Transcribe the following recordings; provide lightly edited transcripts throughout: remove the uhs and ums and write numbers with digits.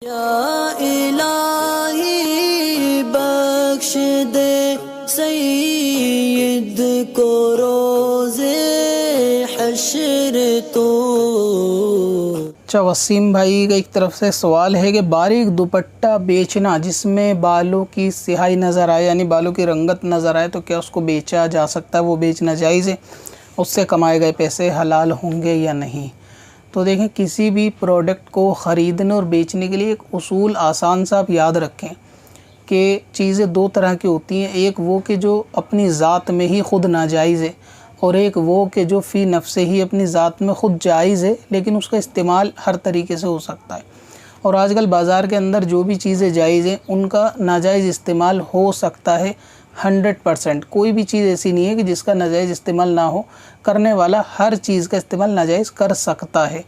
یا الہی بخش دے سید کو روز حشر تو۔ اچھا، وسیم بھائی کا ایک طرف سے سوال ہے کہ باریک دوپٹہ بیچنا جس میں بالوں کی سیاہی نظر آئے، یعنی بالوں کی رنگت نظر آئے، تو کیا اس کو بیچا جا سکتا ہے؟ وہ بیچنا جائز ہے؟ اس سے کمائے گئے پیسے حلال ہوں گے یا نہیں؟ تو دیکھیں، کسی بھی پروڈکٹ کو خریدنے اور بیچنے کے لیے ایک اصول آسان سا آپ یاد رکھیں کہ چیزیں دو طرح کی ہوتی ہیں، ایک وہ کہ جو اپنی ذات میں ہی خود ناجائز ہے، اور ایک وہ کہ جو فی نفس ہی اپنی ذات میں خود جائز ہے لیکن اس کا استعمال ہر طریقے سے ہو سکتا ہے۔ اور آج کل بازار کے اندر جو بھی چیزیں جائز ہیں ان کا ناجائز استعمال ہو سکتا ہے 100%۔ کوئی بھی چیز ایسی نہیں ہے کہ جس کا ناجائز استعمال نہ ہو، کرنے والا ہر چیز کا استعمال ناجائز کر سکتا ہے۔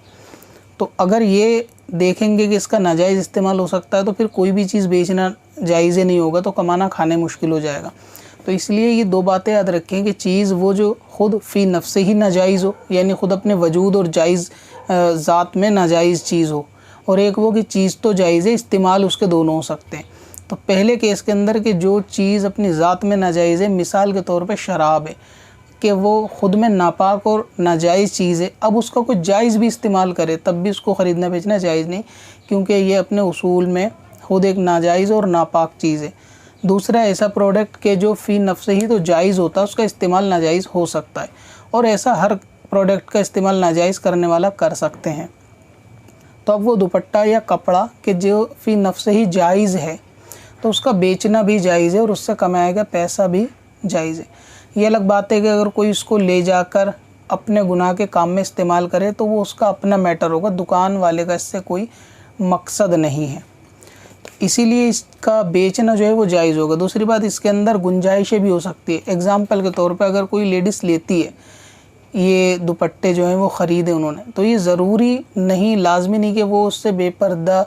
تو اگر یہ دیکھیں گے کہ اس کا ناجائز استعمال ہو سکتا ہے تو پھر کوئی بھی چیز بیچنا جائز نہیں ہوگا، تو کمانا کھانے مشکل ہو جائے گا۔ تو اس لیے یہ دو باتیں یاد رکھیں کہ چیز وہ جو خود فی نفس ہی ناجائز ہو، یعنی خود اپنے وجود اور جائز ذات میں ناجائز چیز ہو، اور ایک وہ کہ چیز تو جائز ہے، استعمال اس کے دونوں ہو سکتے ہیں۔ تو پہلے کیس کے اندر کہ جو چیز اپنی ذات میں ناجائز ہے، مثال کے طور پہ شراب ہے کہ وہ خود میں ناپاک اور ناجائز چیز ہے، اب اس کا کوئی جائز بھی استعمال کرے تب بھی اس کو خریدنا بیچنا جائز نہیں، کیونکہ یہ اپنے اصول میں خود ایک ناجائز اور ناپاک چیز ہے۔ دوسرا ایسا پروڈکٹ کہ جو فی نفس ہی تو جائز ہوتا ہے، اس کا استعمال ناجائز ہو سکتا ہے، اور ایسا ہر پروڈکٹ کا استعمال ناجائز کرنے والا کر سکتے ہیں۔ تو اب وہ دوپٹہ یا کپڑا کہ جو فی نفس ہی جائز ہے تو اس کا بیچنا بھی جائز ہے اور اس سے کمایا گیا پیسہ بھی جائز ہے۔ یہ الگ بات ہے کہ اگر کوئی اس کو لے جا کر اپنے گناہ کے کام میں استعمال کرے تو وہ اس کا اپنا میٹر ہوگا، دکان والے کا اس سے کوئی مقصد نہیں ہے، اسی لیے اس کا بیچنا جو ہے وہ جائز ہوگا۔ دوسری بات، اس کے اندر گنجائشیں بھی ہو سکتی ہے۔ اگزامپل کے طور پہ اگر کوئی لیڈیز لیتی ہے یہ دوپٹے جو ہیں وہ خریدے انہوں نے، تو یہ ضروری نہیں، لازمی نہیں کہ وہ اس سے بے پردہ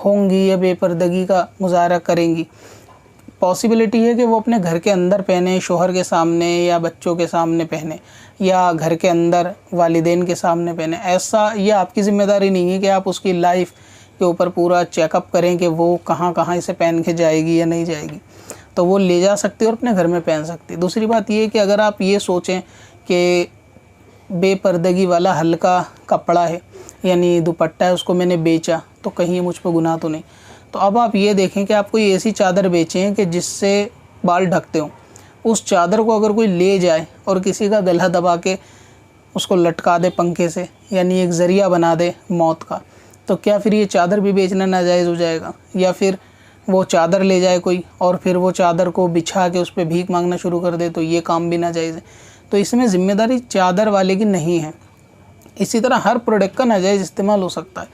ہوں گی یا بے پردگی کا مظاہرہ کریں گی۔ پاسبلٹی ہے کہ وہ اپنے گھر کے اندر پہنے، شوہر کے سامنے یا بچوں کے سامنے پہنے، یا گھر کے اندر والدین کے سامنے پہنے۔ ایسا یہ آپ کی ذمہ داری نہیں ہے کہ آپ اس کی لائف کے اوپر پورا چیک اپ کریں کہ وہ کہاں کہاں اسے پہن کے جائے گی یا نہیں جائے گی۔ تو وہ لے جا سکتی اور اپنے گھر میں پہن سکتی۔ دوسری بات یہ کہ اگر آپ یہ سوچیں کہ بے پردگی والا ہلکا کپڑا ہے، یعنی دوپٹہ ہے، اس کو میں نے بیچا تو کہیں مجھ پہ گناہ تو نہیں، تو اب آپ یہ دیکھیں کہ آپ کوئی ایسی چادر بیچیں کہ جس سے بال ڈھکتے ہوں، اس چادر کو اگر کوئی لے جائے اور کسی کا گلا دبا کے اس کو لٹکا دے پنکھے سے، یعنی ایک ذریعہ بنا دے موت کا، تو کیا پھر یہ چادر بھی بیچنا ناجائز ہو جائے گا؟ یا پھر وہ چادر لے جائے کوئی اور پھر وہ چادر کو بچھا کے اس پہ بھیک مانگنا شروع کر دے، تو یہ کام بھی ناجائز ہے۔ تو اس میں ذمہ داری چادر والے کی نہیں ہے۔ اسی طرح ہر پروڈکٹ کا ناجائز استعمال ہو سکتا ہے۔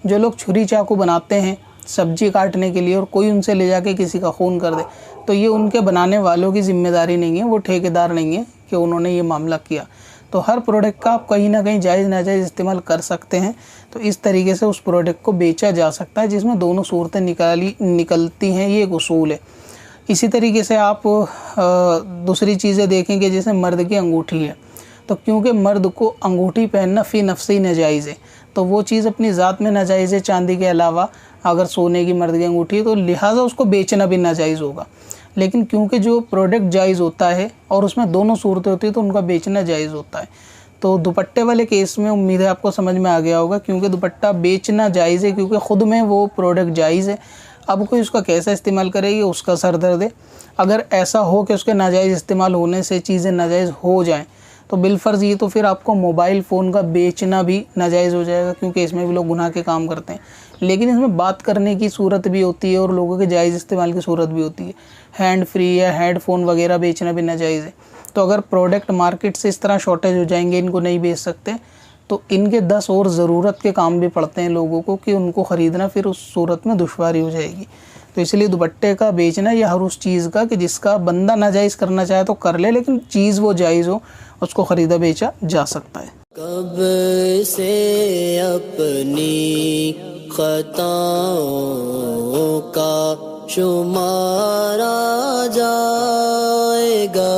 جو لوگ چھری چاقو بناتے ہیں سبزی کاٹنے کے لیے اور کوئی ان سے لے جا کے کسی کا خون کر دے، تو یہ ان کے بنانے والوں کی ذمہ داری نہیں ہے، وہ ٹھیکیدار نہیں ہے کہ انہوں نے یہ معاملہ کیا۔ تو ہر پروڈکٹ کا آپ کہیں نہ کہیں جائز ناجائز استعمال کر سکتے ہیں، تو اس طریقے سے اس پروڈکٹ کو بیچا جا سکتا ہے جس میں دونوں صورتیں نکلتی ہیں، یہ ایک اصول ہے۔ اسی طریقے سے آپ دوسری چیزیں دیکھیں کہ جیسے مرد کی انگوٹھی ہے، تو کیونکہ مرد کو انگوٹھی پہننا فی نفس ہی ناجائز ہے، تو وہ چیز اپنی ذات میں ناجائز ہے، چاندی کے علاوہ اگر سونے کی مرد کی انگوٹھی ہے تو لہٰذا اس کو بیچنا بھی ناجائز ہوگا۔ لیکن کیونکہ جو پروڈکٹ جائز ہوتا ہے اور اس میں دونوں صورتیں ہوتی ہیں تو ان کا بیچنا جائز ہوتا ہے۔ تو دوپٹے والے کیس میں امید ہے آپ کو سمجھ میں آ گیا ہوگا، کیونکہ دوپٹہ بیچنا جائز ہے کیونکہ خود میں وہ پروڈکٹ جائز ہے۔ اب کوئی اس کا کیسا استعمال کرے گی اس کا سر درد ہے۔ اگر ایسا ہو کہ اس کے ناجائز استعمال ہونے سے چیزیں ناجائز ہو جائیں تو بالفرض یہ تو پھر آپ کو موبائل فون کا بیچنا بھی ناجائز ہو جائے گا، کیونکہ اس میں بھی لوگ گناہ کے کام کرتے ہیں۔ لیکن اس میں بات کرنے کی صورت بھی ہوتی ہے اور لوگوں کے جائز استعمال کی صورت بھی ہوتی ہے۔ ہینڈ فری یا ہیڈ فون وغیرہ بیچنا بھی ناجائز ہے۔ تو اگر پروڈکٹ مارکیٹ سے اس طرح شارٹیج ہو جائیں گے، ان کو نہیں بیچ سکتے، تو ان کے 10 اور ضرورت کے کام بھی پڑتے ہیں لوگوں کو کہ ان کو خریدنا پھر اس صورت میں دشواری ہو جائے گی۔ تو اس لیے دوپٹے کا بیچنا یا ہر اس چیز کا کہ جس کا بندہ ناجائز کرنا چاہے تو کر لے، لیکن چیز وہ جائز ہو، اس کو خریدا بیچا جا سکتا ہے۔ کب سے اپنی خطاؤں کا شمارا جائے گا؟